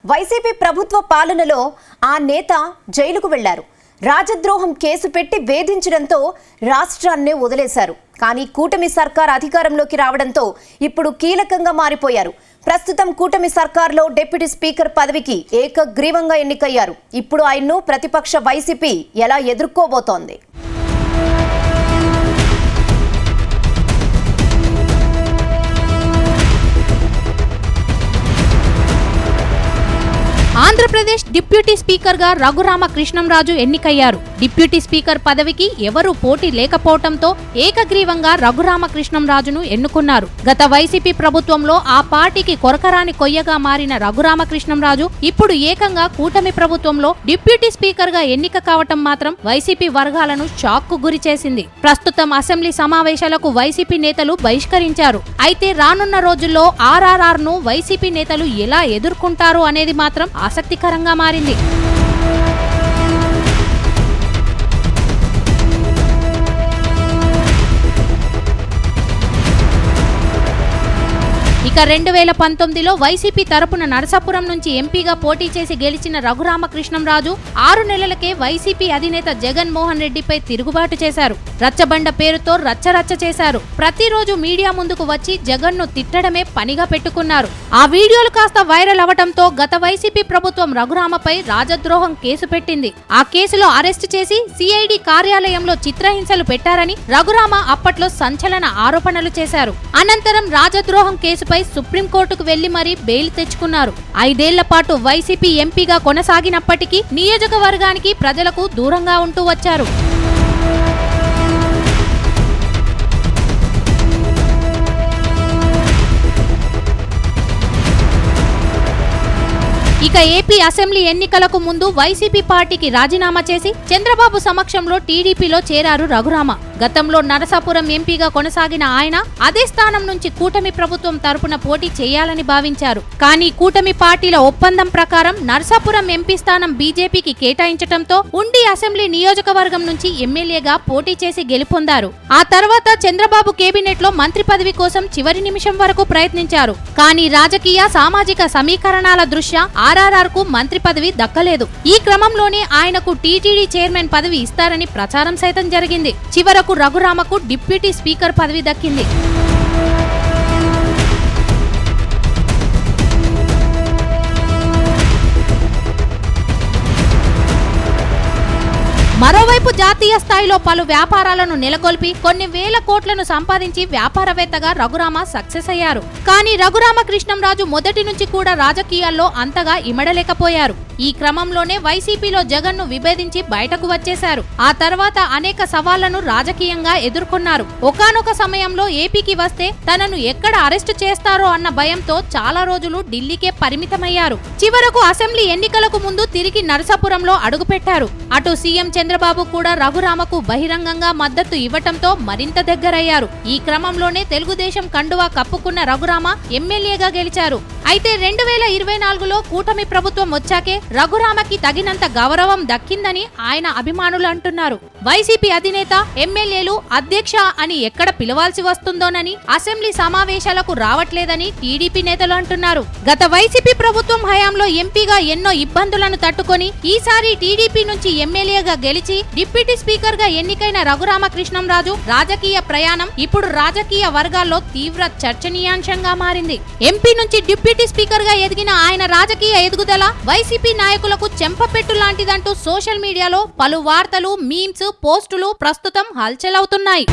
YCP ప్రభుత్వ పాలనలో ఆ నేత జైలుకు వెళ్లారు. రాజద్రోహం కేసు పెట్టి వేధించడంతో రాష్ట్రాన్ని వదిలేశారు. కానీ కూటమి సర్కార్ అధికారంలోకి రావడంతో ఇప్పుడు కీలకంగా మారిపోయారు. ప్రస్తుతం కూటమి సర్కార్లో డిప్యూటీ స్పీకర్ పదవికి ఏకగ్రీవంగా ఎన్నికయ్యారు. ఇప్పుడు ఆయన్ను ప్రతిపక్ష వైసీపీ ఎలా ఎదుర్కోబోతోంది? ఆంధ్రప్రదేశ్ డిప్యూటీ స్పీకర్ గా రఘురామకృష్ణంరాజు ఎన్నికయ్యారు. డిప్యూటీ స్పీకర్ పదవికి ఎవరూ పోటీ లేకపోవడంతో ఏకగ్రీవంగా రఘురామకృష్ణంరాజును ఎన్నుకున్నారు. గత వైసీపీ ప్రభుత్వంలో ఆ పార్టీకి కొరకరాని కొయ్యగా మారిన రఘురామకృష్ణంరాజు ఇప్పుడు ఏకంగా కూటమి ప్రభుత్వంలో డిప్యూటీ స్పీకర్ గా ఎన్నిక కావటం మాత్రం వైసీపీ వర్గాలను షాక్ కు గురి చేసింది. ప్రస్తుతం అసెంబ్లీ సమావేశాలకు వైసీపీ నేతలు బహిష్కరించారు. అయితే రానున్న రోజుల్లో ఆర్ఆర్ఆర్ ను వైసీపీ నేతలు ఎలా ఎదుర్కొంటారు అనేది మాత్రం ఆసక్తికరంగా మారింది. ఇక 2019లో వైసీపీ తరపున నరసాపురం నుంచి ఎంపీగా పోటీ చేసి గెలిచిన రఘురామకృష్ణంరాజు 6 నెలలకే వైసీపీ అధినేత జగన్మోహన్ రెడ్డిపై తిరుగుబాటు చేశారు. రచ్చబండ పేరుతో రచ్చరచ్చ చేశారు. ప్రతిరోజు మీడియా ముందుకు వచ్చి జగన్ను తిట్టడమే పనిగా పెట్టుకున్నారు. ఆ వీడియోలు కాస్త వైరల్ అవడంతో గత వైసీపీ ప్రభుత్వం రఘురామపై రాజద్రోహం కేసు పెట్టింది. ఆ కేసులో అరెస్టు చేసి సిఐడి కార్యాలయంలో చిత్రహింసలు పెట్టారని రఘురామ అప్పట్లో సంచలన ఆరోపణలు చేశారు. అనంతరం రాజద్రోహం కేసుపై సుప్రీంకోర్టుకు వెళ్లి మరీ బెయిల్ తెచ్చుకున్నారు. 5 ఏళ్ల పాటు వైసీపీ ఎంపీగా కొనసాగినప్పటికీ నియోజకవర్గానికి ప్రజలకు దూరంగా ఉంటూ వచ్చారు. ఇక ఏపీ అసెంబ్లీ ఎన్నికలకు ముందు వైసీపీ పార్టీకి రాజీనామా చేసి చంద్రబాబు సమక్షంలో టీడీపీలో చేరారు రఘురామ. గతంలో నరసాపురం ఎంపీగా కొనసాగిన ఆయన అదే స్థానం నుంచి కూటమి ప్రభుత్వం తరపున పోటీ చేయాలని భావించారు. కానీ కూటమి పార్టీల ఒప్పందం ప్రకారం నరసాపురం ఎంపీ స్థానం బీజేపీకి కేటాయించడంతో ఉండి అసెంబ్లీ నియోజకవర్గం నుంచి ఎమ్మెల్యేగా పోటీ చేసి గెలుపొందారు. ఆ తర్వాత చంద్రబాబు కేబినెట్ లో మంత్రి పదవి కోసం చివరి నిమిషం వరకు ప్రయత్నించారు. కానీ రాజకీయ సామాజిక సమీకరణాల దృష్ట్యా ఆర్ఆర్ఆర్ కు మంత్రి పదవి దక్కలేదు. ఈ క్రమంలోనే ఆయనకు టీటీడీ చైర్మన్ పదవి ఇస్తారని ప్రచారం సైతం జరిగింది. చివరకు రఘురామకు డిప్యూటీ స్పీకర్ పదవి దక్కింది. మరోవైపు జాతీయ స్థాయిలో పలు వ్యాపారాలను నెలకొల్పి కొన్ని వేల కోట్లను సంపాదించి వ్యాపారవేత్తగా రఘురామ సక్సెస్ అయ్యారు. కానీ రఘురామకృష్ణంరాజు మొదటి నుంచి కూడా రాజకీయాల్లో అంతగా ఇమడలేకపోయారు. ఈ క్రమంలోనే వైసీపీలో జగన్ను విభేదించి బయటకు వచ్చేశారు. ఆ తర్వాత అనేక సవాళ్లను రాజకీయంగా ఎదుర్కొన్నారు. ఒకానొక సమయంలో ఏపీకి వస్తే తనను ఎక్కడ అరెస్టు చేస్తారో అన్న భయంతో చాలా రోజులు ఢిల్లీకే పరిమితమయ్యారు. చివరకు అసెంబ్లీ ఎన్నికలకు ముందు తిరిగి నరసాపురంలో అడుగుపెట్టారు. అటు సీఎం చంద్రబాబు కూడా రఘురామకు బహిరంగంగా మద్దతు ఇవ్వటంతో మరింత దగ్గరయ్యారు. ఈ క్రమంలోనే తెలుగుదేశం కండువా కప్పుకున్న రఘురామ ఎమ్మెల్యేగా గెలిచారు. అయితే 2024లో కూటమి ప్రభుత్వం వచ్చాకే రఘురామకి తగినంత గౌరవం దక్కిందని ఆయన అభిమానులు అంటున్నారు. వైసీపీ అధినేత ఎమ్మెల్యేలు అధ్యక్ష అని ఎక్కడ పిలవాల్సి వస్తుందోనని అసెంబ్లీ సమావేశాలకు రావట్లేదని టీడీపీ నేతలు అంటున్నారు. గత వైసీపీ ప్రభుత్వం హయాంలో ఎంపీగా ఎన్నో ఇబ్బందులను తట్టుకొని ఈసారి టీడీపీ నుంచి ఎమ్మెల్యేగా గెలిచి డిప్యూటీ స్పీకర్ గా ఎన్నికైన రఘురామకృష్ణంరాజు రాజకీయ ప్రయాణం ఇప్పుడు రాజకీయ వర్గాల్లో తీవ్ర చర్చనీయాంశంగా మారింది. ఎంపీ నుంచి డిప్యూటీ స్పీకర్ గా ఎదిగిన ఆయన రాజకీయ ఎదుగుదల వైసీపీ నాయకులకు చెంపపెట్టు లాంటిదంటూ సోషల్ మీడియాలో పలు వార్తలు, మీమ్స్, పోస్టులు ప్రస్తుతం హల్చల్ అవుతున్నాయి.